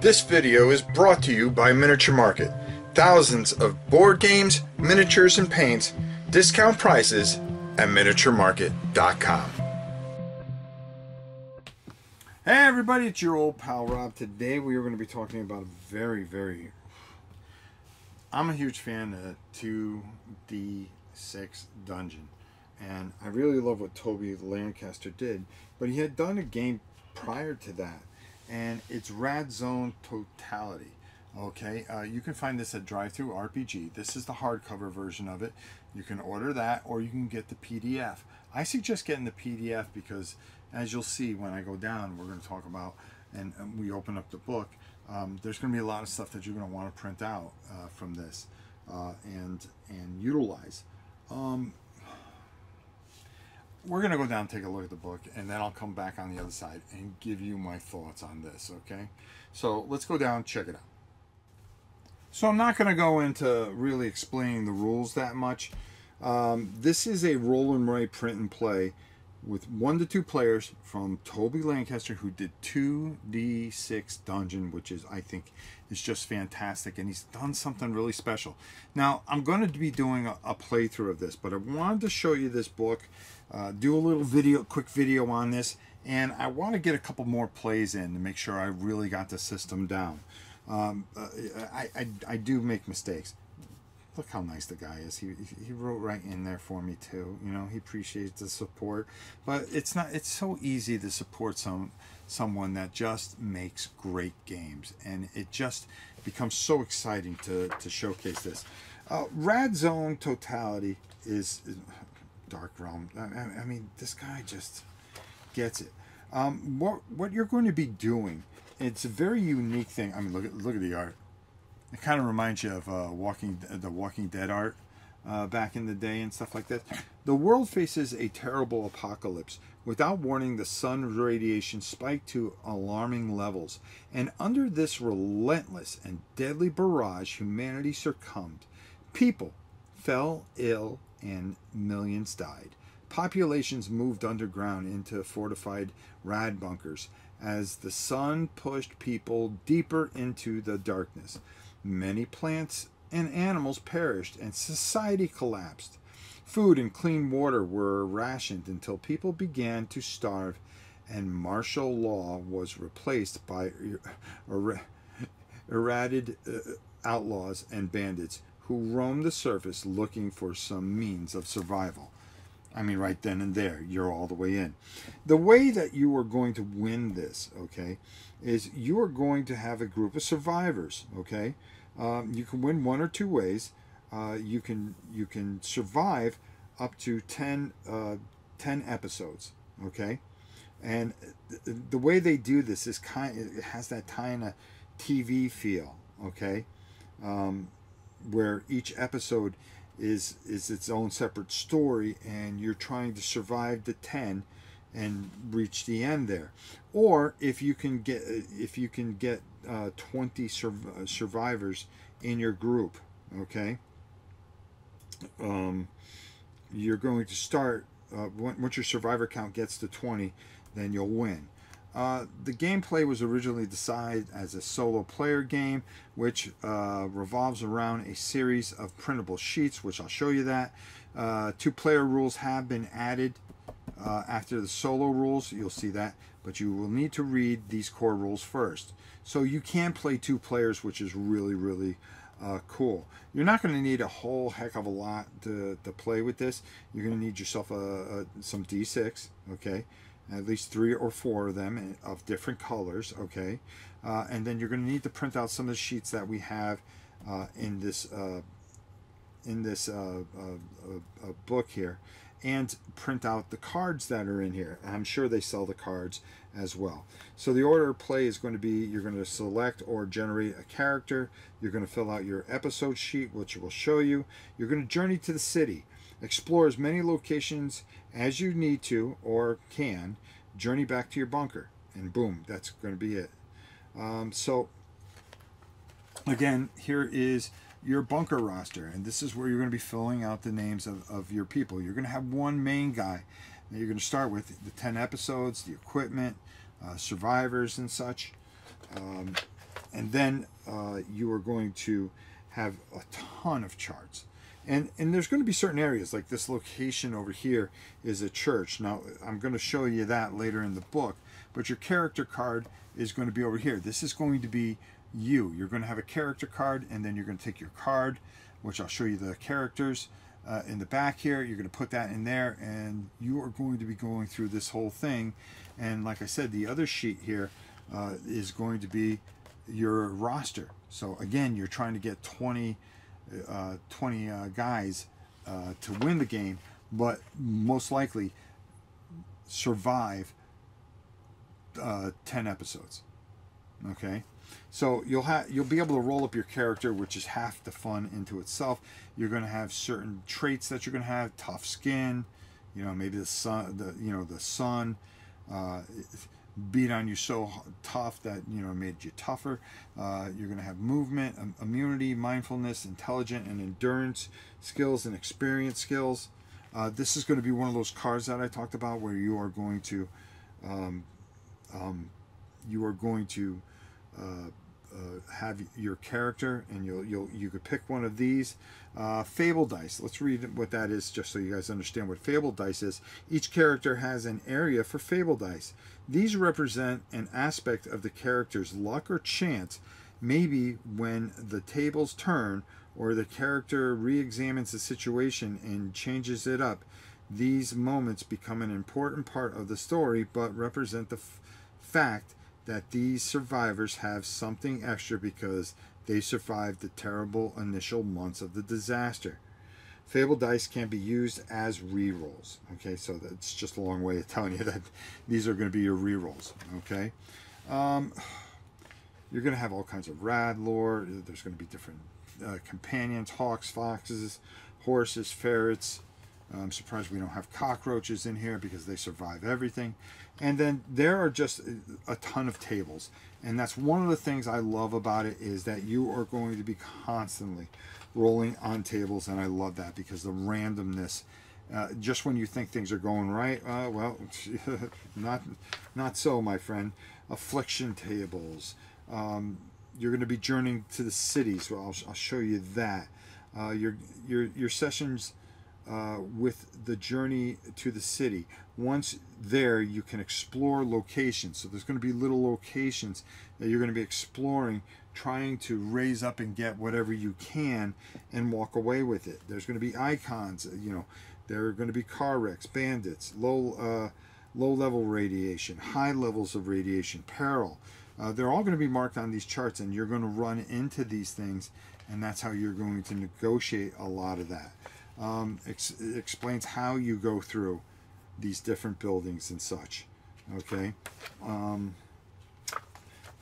This video is brought to you by Miniature Market. Thousands of board games, miniatures, and paints, discount prices at miniaturemarket.com. Hey everybody, it's your old pal Rob. Today we are going to be talking about a I'm a huge fan of 2D6 Dungeon. And I really love what Toby Lancaster did. But he had done a game prior to that. And it's Rad Zone Totality. Okay, you can find this at Drive-Thru RPG. This is the hardcover version of it. You can order that, or you can get the PDF. I suggest getting the PDF because, as you'll see when I go down, we're going to talk about, and we open up the book, there's going to be a lot of stuff that you're going to want to print out from this and utilize. We're going to go down and take a look at the book, and then I'll come back on the other side and give you my thoughts on this, okay? So let's go down and check it out. So I'm not going to go into really explaining the rules that much. This is a roll and write print and play with 1 to 2 players from Toby Lancaster, who did 2D6 Dungeon, which is, I think, is just fantastic, and he's done something really special. Now, I'm going to be doing a playthrough of this, but I wanted to show you this book, do a little quick video on this, and I want to get a couple more plays in to make sure I really got the system down. I do make mistakes. Look how nice the guy is. He wrote right in there for me too. You know, he appreciates the support. But it's so easy to support someone that just makes great games, and it just becomes so exciting to showcase this. Rad Zone Totality is Dark Realm. I mean, this guy just gets it. What you're going to be doing, it's a very unique thing. I mean, look at the art. It kind of reminds you of the Walking Dead art back in the day and stuff like that. The world faces a terrible apocalypse. Without warning, the sun's radiation spiked to alarming levels. And under this relentless and deadly barrage, humanity succumbed. People fell ill and millions died. Populations moved underground into fortified rad bunkers as the sun pushed people deeper into the darkness. Many plants and animals perished, and society collapsed. Food and clean water were rationed until people began to starve, and martial law was replaced by errated outlaws and bandits who roamed the surface looking for some means of survival. I mean, right then and there, you're all the way in. The way that you are going to win this, okay, is you are going to have a group of survivors, okay? You can win 1 or 2 ways. You can survive up to 10 episodes, okay? And the way they do this is it has that kind of TV feel, okay? Where each episode is its own separate story, and you're trying to survive the 10 and reach the end there. Or if you can get 20 survivors in your group, okay, you're going to start once your survivor count gets to 20, then you'll win. The gameplay was originally designed as a solo player game, which revolves around a series of printable sheets, which I'll show you that. 2-player rules have been added after the solo rules. You'll see that, but you will need to read these core rules first. So you can play 2 players, which is really, really cool. You're not going to need a whole heck of a lot to play with this. You're going to need yourself some D6, okay? At least 3 or 4 of them of different colors, okay? And then you're going to need to print out some of the sheets that we have in this book here, and print out the cards that are in here. I'm sure they sell the cards as well. So the order of play is going to be, you're going to select or generate a character. You're going to fill out your episode sheet, which will show you. You're going to journey to the city. Explore as many locations as you need to or can. Journey back to your bunker, and boom, that's going to be it. So again, here is your bunker roster, and this is where you're going to be filling out the names of your people. You're going to have one main guy that you're going to start with, the 10 episodes, the equipment, survivors and such. And And then you are going to have a ton of charts. And there's going to be certain areas, like this location over here is a church. Now, I'm going to show you that later in the book, but your character card is going to be over here. This is going to be you. You're going to have a character card, and then you're going to take your card, which I'll show you the characters in the back here. You're going to put that in there, and you are going to be going through this whole thing. And like I said, the other sheet here is going to be your roster. So again, you're trying to get 20 guys to win the game, but most likely survive 10 episodes. Okay, so you'll be able to roll up your character, which is half the fun into itself. You're going to have certain traits that you're going to have: tough skin, maybe the sun beat on you so tough that made you tougher. You're going to have movement, immunity, mindfulness, intelligence, and endurance skills, and experience skills. This is going to be one of those cards that I talked about, where you are going to have your character, and you could pick one of these. Fable dice. Let's read what that is, just so you guys understand what Fable dice is. Each character has an area for Fable dice. These represent an aspect of the character's luck or chance, maybe when the tables turn or the character re-examines the situation and changes it up. These moments become an important part of the story, but represent the fact that these survivors have something extra because they survived the terrible initial months of the disaster. Fable dice can be used as rerolls. Okay, so that's just a long way of telling you that these are going to be your rerolls. Okay, you're going to have all kinds of rad lore. There's going to be different companions: hawks, foxes, horses, ferrets. I'm surprised we don't have cockroaches in here because they survive everything. And then there are just a ton of tables. And that's one of the things I love about it, is that you are going to be constantly rolling on tables. And I love that, because the randomness, just when you think things are going right, well, not so, my friend. Affliction tables. You're going to be journeying to the city, so I'll show you that. Your sessions with the journey to the city. Once there, you can explore locations. So there's going to be little locations that you're going to be exploring, trying to raise up and get whatever you can and walk away with it. There's going to be icons. There are going to be car wrecks, bandits, low level radiation, high levels of radiation, peril. They're all going to be marked on these charts, and you're going to run into these things, and that's how you're going to negotiate a lot of that. It explains how you go through these different buildings and such. Okay,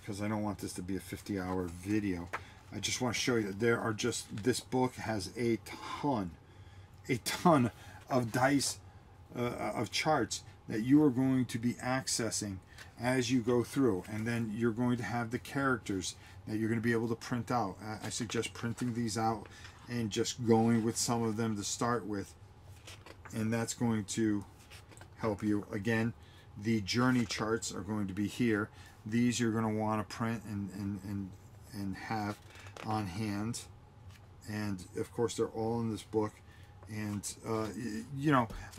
because I don't want this to be a 50-hour video. I just want to show you, this book has a ton of dice, of charts that you are going to be accessing as you go through, and then you're going to have the characters that you're going to be able to print out. I suggest printing these out and just going with some of them to start with, and that's going to help you. Again, the journey charts are going to be here. These you're going to want to print and have on hand, and of course they're all in this book. And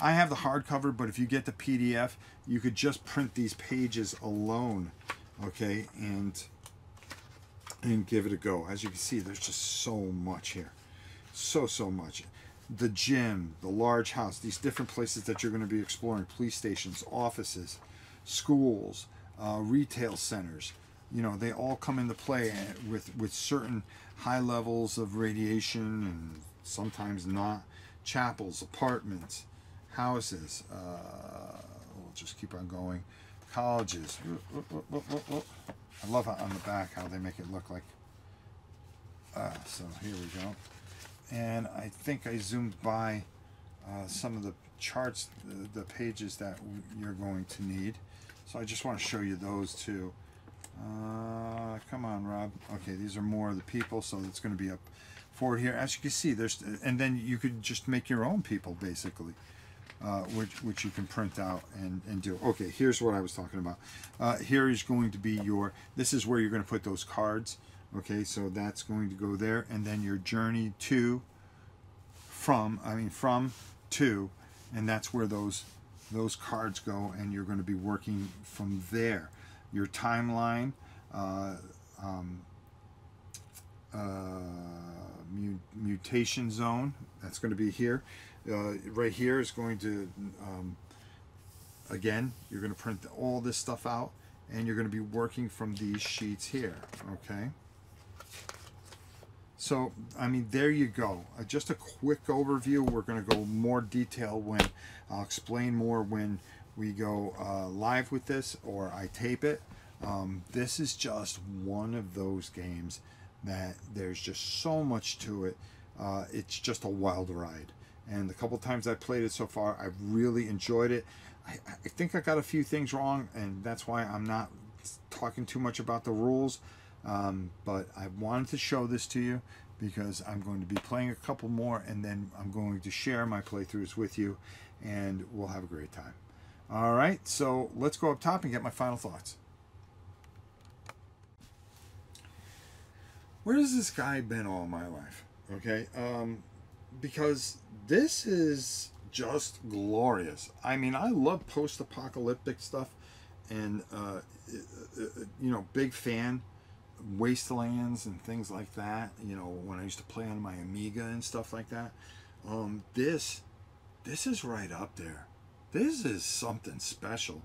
I have the hardcover, but if you get the PDF, you could just print these pages alone, okay, and give it a go. As you can see, there's just so much here. So much. The gym, the large house, these different places that you're going to be exploring: police stations, offices, schools, retail centers. They all come into play with certain high levels of radiation, and sometimes not. Chapels, apartments, houses. We'll just keep on going. Colleges. I love on the back how they make it look like. So here we go. And I think I zoomed by some of the charts, the pages that you're going to need. So I just want to show you those too. Come on, Rob. Okay, these are more of the people, so it's going to be up forward here. As you can see, and then you could just make your own people, basically. which you can print out and do. Okay, here's what I was talking about. Here is going to be your, this is where you're going to put those cards. Okay, so that's going to go there, and then your journey to, from to, and that's where those cards go, and you're going to be working from there. Your timeline, mutation zone, that's going to be here. Right here is going to, again, you're going to print all this stuff out, and you're going to be working from these sheets here. Okay. So, I mean, there you go. Just a quick overview. We're going to go more detail when I'll explain more when we go live with this or I tape it. This is just one of those games that there's just so much to it. It's just a wild ride. And the couple times I played it so far, I've really enjoyed it. I think I got a few things wrong, and that's why I'm not talking too much about the rules. But I wanted to show this to you because I'm going to be playing a couple more, and then I'm going to share my playthroughs with you, and we'll have a great time. All right, so let's go up top and get my final thoughts. Where has this guy been all my life? Okay, because this is just glorious. I mean, I love post-apocalyptic stuff, and you know, big fan. Wastelands and things like that, you know, when I used to play on my Amiga and stuff like that. This is right up there. This is something special.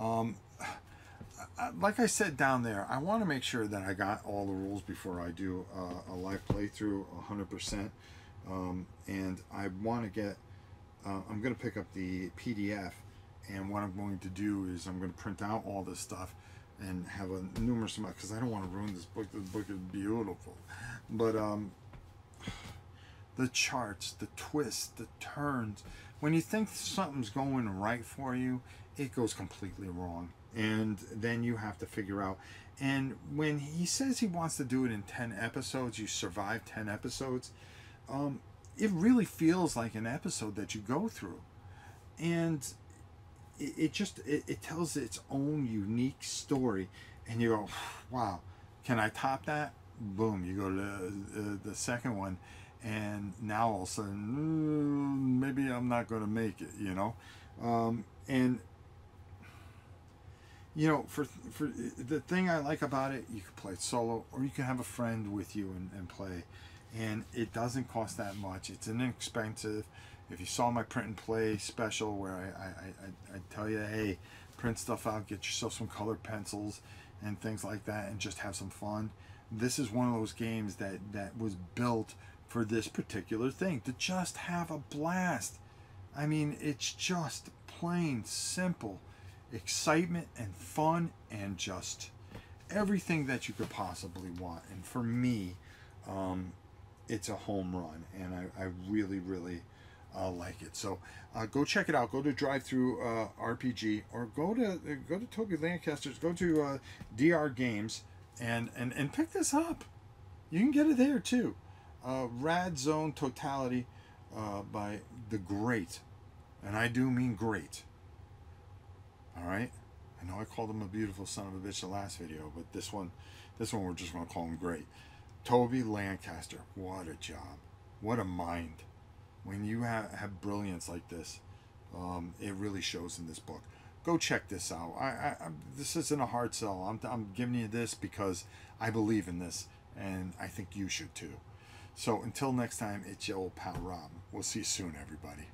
Like I said down there, I want to make sure that I got all the rules before I do a live playthrough 100%. And I want to get, I'm going to pick up the PDF, and what I'm going to do is I'm going to print out all this stuff and have a numerous amount, because I don't want to ruin this book. This book is beautiful, but the charts, the twists, the turns, when you think something's going right for you, it goes completely wrong, and then you have to figure out. And when he says he wants to do it in 10 episodes, you survive 10 episodes, it really feels like an episode that you go through, and it tells its own unique story, and you go, wow, can I top that? Boom, you go to the second one, and now all of a sudden, maybe I'm not going to make it, you know. And you know, for the thing I like about it, you can play it solo, or you can have a friend with you and play, and it doesn't cost that much. It's inexpensive. If you saw my print and play special where I tell you, hey, print stuff out, get yourself some colored pencils and things like that, and just have some fun. This is one of those games that was built for this particular thing, to just have a blast. I mean, it's just plain simple excitement and fun and just everything that you could possibly want. And for me, it's a home run, and I really like it. So go check it out. Go to Drive-Thru RPG, or go to Toby Lancaster's. Go to DR Games and pick this up. You can get it there too. Rad Zone Totality by the great, and I do mean great. All right. I know I called him a beautiful son of a bitch the last video, but this one we're just going to call him great. Toby Lancaster. What a job. What a mind. When you have brilliance like this, it really shows in this book. Go check this out. This isn't a hard sell. I'm giving you this because I believe in this, and I think you should too. So until next time, it's your old pal Rob. We'll see you soon, everybody.